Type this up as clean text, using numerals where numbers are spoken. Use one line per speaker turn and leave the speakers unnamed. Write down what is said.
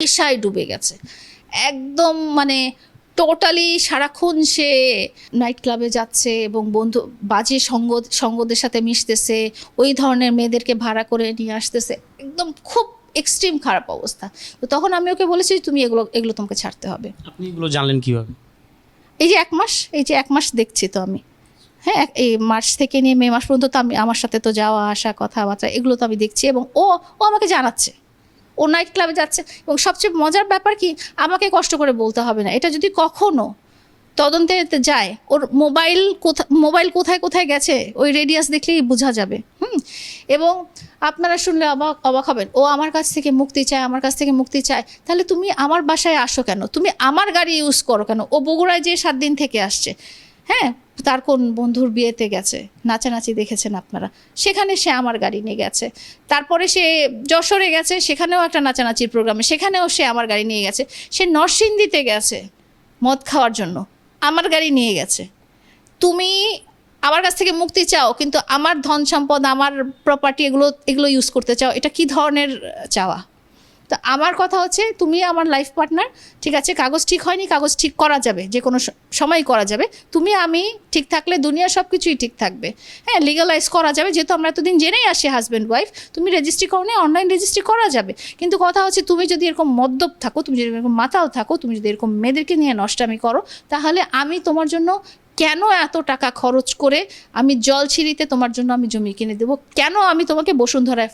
নেশায় ডুবে গেছে একদম, মানে টোটালি সারাক্ষণ সে নাইট ক্লাবে যাচ্ছে এবং বন্ধু বাজে সঙ্গদের সাথে মিশতেছে, ওই ধরনের মেয়েদেরকে ভাড়া করে নিয়ে আসতেছে, একদম খুব এক্সট্রিম খারাপ অবস্থা। তো তখন আমি ওকে বলেছি তুমি এগুলো এগুলো তোমাকে ছাড়তে হবে।
আপনি এগুলো জানলেন কিভাবে?
এই যে 1 মাস, এই যে 1 মাস দেখছি তো আমি, হ্যাঁ এই মার্চ থেকে নিয়ে মে মাস পর্যন্ত তো আমি, আমার সাথে তো যাওয়া আসা কথাবার্তা এগুলো তো আমি দেখছি, এবং ও ও আমাকে জানাচ্ছে ও নাইট ক্লাবে যাচ্ছে। এবং সবচেয়ে মজার ব্যাপার কি, আমাকে কষ্ট করে বলতে হবে না, এটা যদি কখনো তদন্তে যায়, ওর মোবাইল কোথায় কোথায় গেছে ওই রেডিয়াস দেখলেই বোঝা যাবে। এবং আপনারা শুনলে অবাক অবাক হবেন, ও আমার কাছ থেকে মুক্তি চায়, আমার কাছ থেকে মুক্তি চায়। তাহলে তুমি আমার বাসায় আসো কেন, তুমি আমার গাড়ি ইউজ করো কেন? ও বগুড়ায় যে 7 দিন থেকে আসছে, হ্যাঁ তার কোন বন্ধুর বিয়েতে গেছে, নাচানাচি দেখেছেন আপনারা, সেখানে সে আমার গাড়ি নিয়ে গেছে। তারপরে সে যশোরে গেছে, সেখানেও একটা নাচানাচির প্রোগ্রামে, সেখানেও সে আমার গাড়ি নিয়ে গেছে। সে নরসিংদীতে গেছে মদ খাওয়ার জন্য, আমার গাড়ি নিয়ে গেছে। তুমি আমার কাছ থেকে মুক্তি চাও কিন্তু আমার ধন সম্পদ, আমার প্রপার্টি এগুলো এগুলো ইউজ করতে চাও, এটা কি ধরনের চাওয়া? তো আমার কথা হচ্ছে তুমি আমার লাইফ পার্টনার, ঠিক আছে, কাগজ ঠিক হয়নি, কাগজ ঠিক করা যাবে, যে কোনো সময় করা যাবে। তুমি আমি ঠিক থাকলে দুনিয়ার সব কিছুই ঠিক থাকবে। হ্যাঁ লিগালাইজ করা যাবে, যেহেতু আমরা এতদিন জেনেই আসি হাজব্যান্ড ওয়াইফ। তুমি রেজিস্ট্রি করো না, অনলাইন রেজিস্ট্রি করা যাবে। কিন্তু কথা হচ্ছে তুমি যদি এরকম মদ্যপ থাকো, তুমি যদি এরকম মাতাল থাকো, তুমি যদি এরকম মেয়েদেরকে নিয়ে নষ্টামি করো, তাহলে আমি তোমার জন্য কেন এত টাকা খরচ করে আমি জলছিরিতে তোমার জন্য আমি জমি কিনে দেবো? কেন আমি তোমাকে বসুন্ধরায়